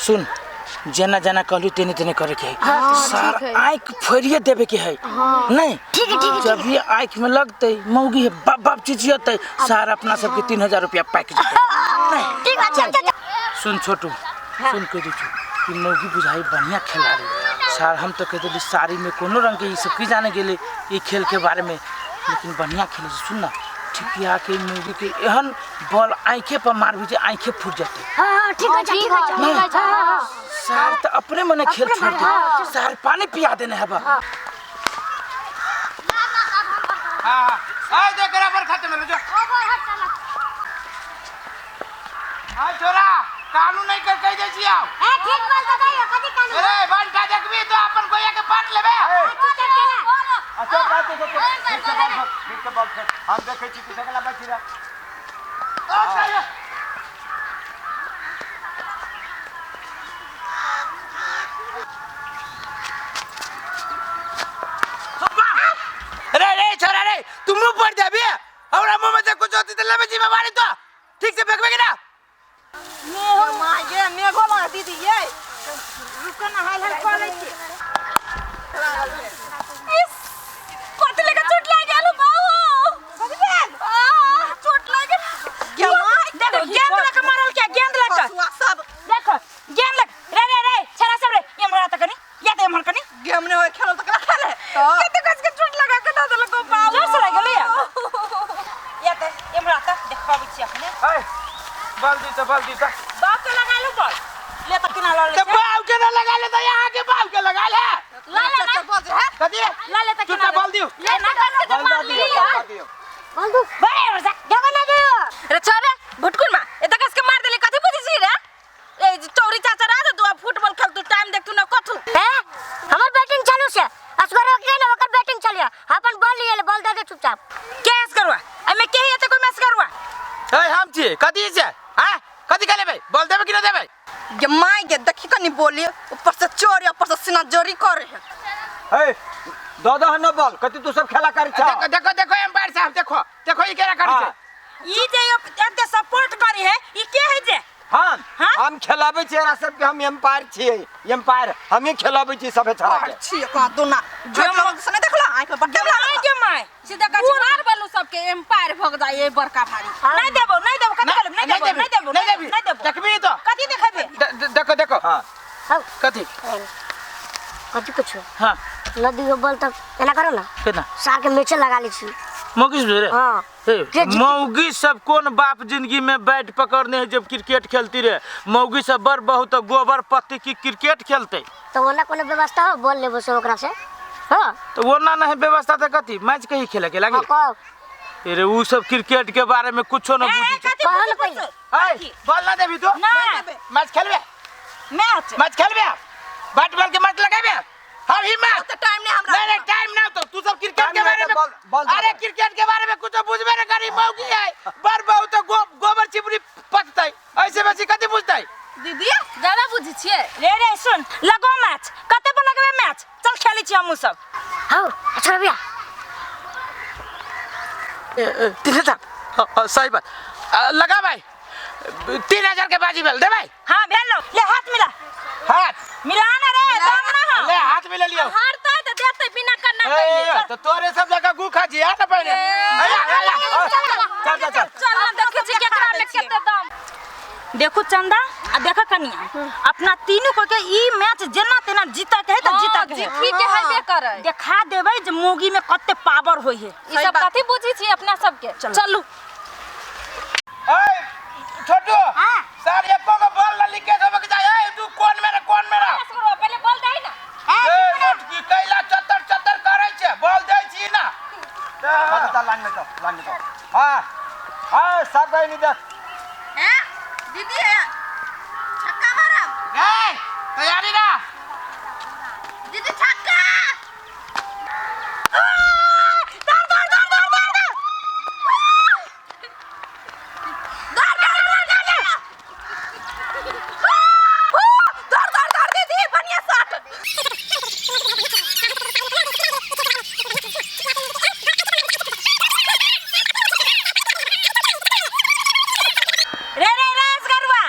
सुन जना जना कहलू तेने तेने करे के है सर आँख फोड़िए देवे के है नहीं ठीक है जब ये आँख में लगते मौगी है बाप बाप चिचियते सर अपना सबके 3000 रुपया पैक ठीक है चल सुन छोटू सुन के दीचू कि मौगी बुझाई बढ़िया खेला रही सर हम तो कहते थे साड़ी में कोनो रंग के ये सब की जाने के लिए ये खेल के बारे में लेकिन बढ़िया खेले सुन ना ठिकिया के मौगी के एहन बॉल आँखे पर मार भी आँखें फूट जाते हां ठीक है सर तो अपने मने खेल छोड़ दे सर पानी पिया देने है बा हां आ देख बराबर खाते में जो हां छोरा कानून नहीं कर कह दे छी आओ ए ठीक बोल तो गई कदी कानून अरे बनटा देखबी तो अपन गोया के पाट लेबे अच्छा बात है ठीक से बोल हम देखे छी किसे कला बची रे ओ सही रे रे छोरा रे तुम मुंह पर दे भी और मुंह में से कुछ होती तो लेबे जी में मारी तो ठीक से फेंकबे कि ना मैं गोला दीदी ये रुको ना हाल हाल कर ले छी इस कोट लेके चोट लाग गेल बाबू कथि भेल चोट लाग गेल देखो गेंद लगा मारल क्या गेंद लगा सब देखो गेंद लग रे छरा सब रे ये मरा त कनी या दे हमर कनी गेम ने होय खेल त खेले कते कस के चोट लगा के दे लको बाबू जोर से लग गेल या ते ये मरा त देखबाबी छी अपने ए बल दी तो बाप के लगा लो बॉल ले त किना ला ले तो बाव के ना लगा ले तो यहाँ के बाव के लगा ले ला ले ना बोल है कथी ला ले त किना चुटा बल दियो ले ना कस के मार लिया बोल दू बड़े मजा देखो ना दियो रे छोरे भुटकुन मा ए त कस के मार देले कथि बुझी छी रे ए चौरी चाचा रा तू फुटबॉल खेल तू टाइम देख तू ना कथु ए हमर बैटिंग चालू से असगर के ना ओकर बैटिंग चलिया अपन बॉल लिए बॉल दे दे चुपचाप केस करवा एमे के हेते कोई मैच करवा ए हम छी कथी से हां कथी करे भाई बोल देबे कि ना देबे ये माय के देखी कनी बोली ऊपर से चोरी ऊपर से सीना जोरी कर है ए दादा न बोल कति तू सब खेला करी छ देखो देखो एम्पायर साहब देखो ये केरा करी छे ई जे एते सपोर्ट करी है ई के है जे हम खेलाबे छी एरा सब के हम एम्पायर छी एम्पायर हम ही खेलाबे छी सब छरा के छी का तू ना जो लोग से देखला आंख में बड्डे नहीं के माय सीधा का मार बोलू सब के एम्पायर भग जाए ए बड़का भारी नहीं देबो कथि बोलू नहीं देबो देखबी तो कथि देखबे देखो हां कथी कथि कुछ हां नदी के बॉल तक एना करो ना केना सार के मैच लगा ली छी मौगी रे हां मौगी सब कौन बाप जिंदगी में बैट पकड़ने है जब क्रिकेट खेलती रहे मौगी सब बड़ बहुत गोबर पत्ती की क्रिकेट खेलते तो ओना कोनो व्यवस्था हो बोल लेबो से ओकरा से हां तो वो ना है व्यवस्था तो कथी मैच कहीं खेले के लागे अरे वो सब क्रिकेट के बारे में कुछ ना बुझी कहल पहले ए बॉल ना देबी तो मैच खेलबे मैच खेलबे बैट बॉल के मैच लगाबे हम ही मैच तो टाइम नहीं हमरा नहीं टाइम ना तो तू सब क्रिकेट के बारे में अरे क्रिकेट के बारे में कुछ बुझबे ना करी मौगी है बड़ बहुत गोबर चिपरी पटतै ऐसे बेसी कथि बुझतै दीदी ज्यादा बुझी छिए रे सुन लगो मैच कते पर लगबे मैच चल खेली छी हमहु सब हां अच्छा भैया 3000 सही बात लगा भाई 3000 के बाजी भेल दे भाई हां भेल लो ले हाथ मिला ना रे दम ना ले हाथ मिला लियो हारता है तो देते बिना करना पहले तो तोरे सब जगह गु खा जी आ ना पहले चल हम देखे छी केकरा में केते दम देखो चंदा आ देखो कनिया अपना तीनों को के ई मैच जेना तेना जीता के है त जीता के ठीक है हेबे करे देखा देबै जे मोगी में कते पावर होय है ई सब कथि बुझी छी अपना सब के चलू ए छोटू हां सर ये को बॉल ना लिखे सब के जाए तू कौन मेरा पहले बॉल दे ना ए मोट की कैला चतर करे छे बॉल दे छी ना कति लांग में तो हां सब गई नहीं देख हैं दीदी छक्का मारब ए तैयारी ना दीदी छक्का रे रे रेस करवा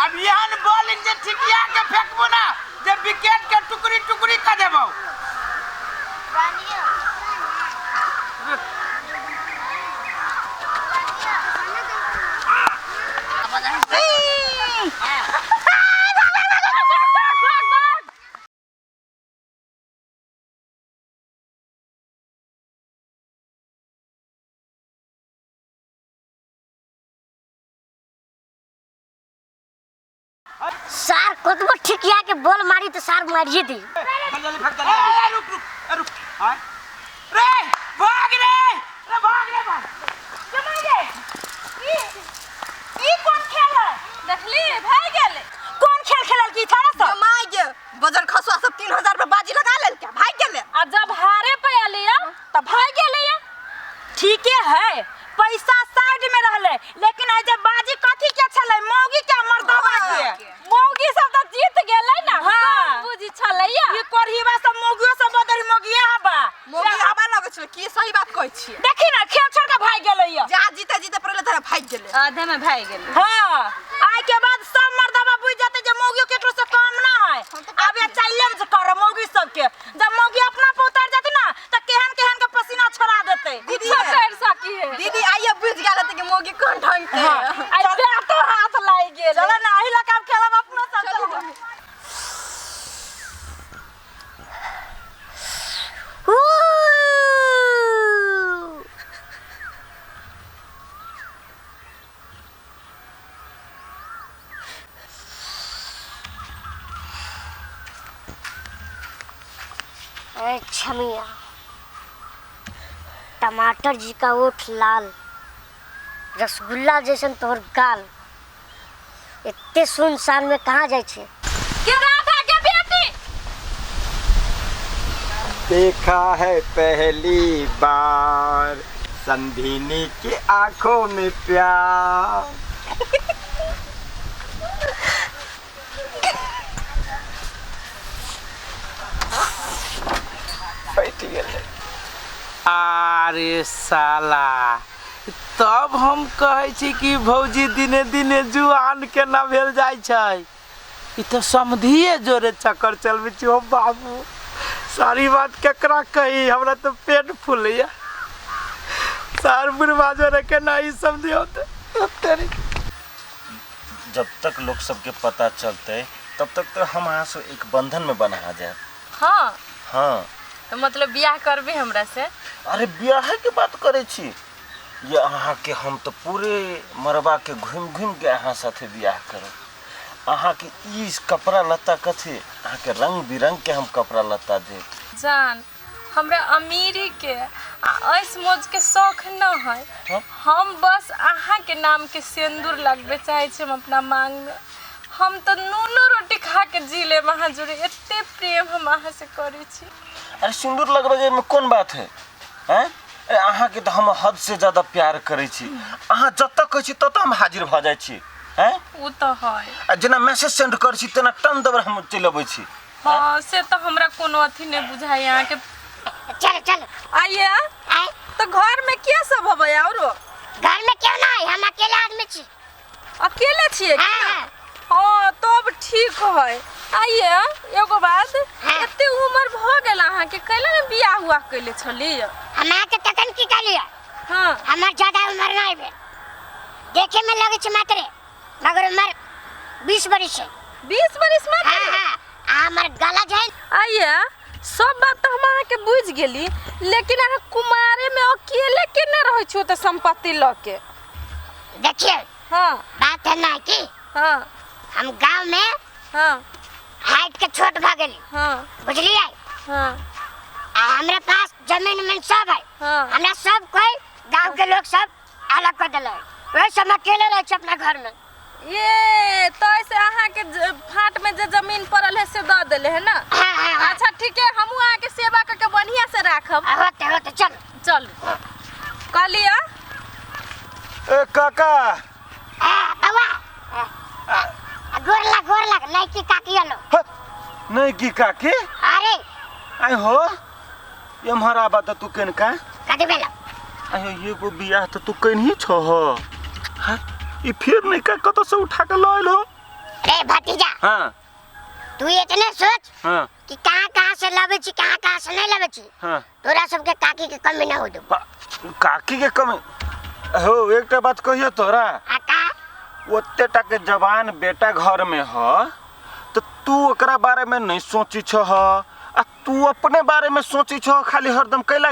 अब यहन बॉलिंग जे ठिकिया के फेंकबो ना जे विकेट के टुकड़ी टुकड़ी कर देबो सार कतबो ठिकिया के बॉल मारी तो सार मारिए दी। रुक हां रे भाग जमाई रे ई कौन खेल है देखली भाई गेले कौन खेल खेलल की था सब जमाई गे बजर खसुआ सब 3000 पे बाजी लगा लेल क्या भाई गेले आ जब हारे पे आलिया तब भाई गेले ठीक है पैसा साइड में रहले लेकिन आई जब बाजी कथी के छले मौगी के मर्दवा के मौगी सब तो जीत गेले ना हां बुझी छले ये करहीबा सब मौगियो सब बदल मौगिया हबा मोगी हवा लगे छले की सही बात कहै छी देखी ना खेल छोड़ के भाई गेले जा जीते जीते पहले तरह भाग गेले आधे में भाई गेले हां आई के बाद सब मर्दवा बुझ जाते जे मौगियो केकरो से कम ना है अब ये चैलेंज कर मौगी सब के जब मौगी अपना पे उतर जाती ना त केहन केहन के पसीना छोड़ा देते दीदी कर सकी है दीदी आइए बुझ गेल त कि मौगी कोन ढंग के आई बेटो हाथ लाई गेल अरे ना ही लगा खेलब अपना सब चलो छमिया टमाटर जी का ओठ लाल रसगुल्ला जैसन तोहर गाल इतने सुनसान में कहाँ जाए छे के राधा के बेटी देखा है पहली बार संधिनी की आंखों में प्यार। अरे साला तब हम कहे छी कि भौजी दिने दिने जुआन के ना भेल जाय छै ई तो समधिए जोरे चक्कर चलबे छी हो बाबू सारी बात केकरा कही हमरा तो पेट फूलैया सार बुढ़वा जोरे के ना ई समझी होते जब तक लोग सबके पता चलते तब तक तो हम यहाँ से एक बंधन में बना जाए। हां हाँ तो मतलब बियाह करबे हमरा से अरे ब्याह के बात करे छी ये अहाँ के हम तो पूरे मरबा के घूम घूम के अहाँ साथे बियाह करब। अहाँ के ई कपड़ा लत्ता कथी अहाँ के रंग बिरंग के हम कपड़ा लत्ता दे जान हमरा अमीरी के ऐस मौज के शौक न है हाँ? हम बस अहाँ के नाम के सिंदूर लगबे चाहे छी हम अपना मांग में हम तो नूनो रोटी खा के जी ले वहाँ जुड़े इतने प्रेम हम अहाँ से करी छी। अरे सिंदूर लगबे में कौन बात है हैं अहाँ के तो हम हद से ज्यादा प्यार करे छी अहाँ जत कह छी तत हम हाजिर भ जाय छी हैं वो तो है जेना मैसेज सेंड कर छी तेना टन दबर हम चल अबै छी। हाँ से तो हमरा कोनो अथी नहीं बुझाई यहाँ के चल चल आइए आए तो घर में क्या सब हबे औरो घर में क्यों ना है हम अकेले आदमी छी अकेले छिए हाँ हाँ तब ठीक है आइए एगो बात हाँ। एते उम्र भ गेल अहाँ के कैला में बियाह हुआ कैले छली हमारा के तकन की कलिया हाँ हमार ज्यादा उम्र नहीं है देखे में लगे छ मात्र मगर उम्र 20 बरिस है 20 बरिस में हाँ हाँ हमार गला जाए आइए सब बात तो हम अहाँ के बुझ गेली लेकिन अहाँ कुमारे में अकेले केने रहै छो त संपत्ति ल के देखिए हाँ बात है ना कि हाँ हम गांव में हाँ हाइट के छोट भागली हाँ बुझलिए हाँ हमरा पास जमीन में सब है हाँ हमरा सब कोई गांव के लोग सब अलग कर दिले वही सब अकेले रहे अपना घर में ये तो ऐसे अहाँ के फाट में जो जमीन पड़ल है से द देले है ना हाँ हाँ हाँ अच्छा ठीक है हमहू अहाँ के सेवा करके बढ़िया से राखब होते होते चल चल कहलिया ए काका बाबा गोर लग लड़की काकी लो नहीं की काकी अरे आई हो ये हमारा बात तू केन का कथी भेलो आयो ये को बियाह तो तू केन ही छो हो हां ई फिर नहीं का कत से उठा के लइल हो ए भतीजा हाँ तू इतने सोच हाँ कि कहाँ से लावे छी कहाँ से नहीं लावे छी हाँ तोरा सबके काकी के कमी ना हो दो काकी के कमी हो एक बात कहियो तोरा आका ओते टा के जवान बेटा घर में ह तो तू ओकरा बारे में नहीं सोची छ आ तू अपने बारे में सोची छ खाली हरदम कैला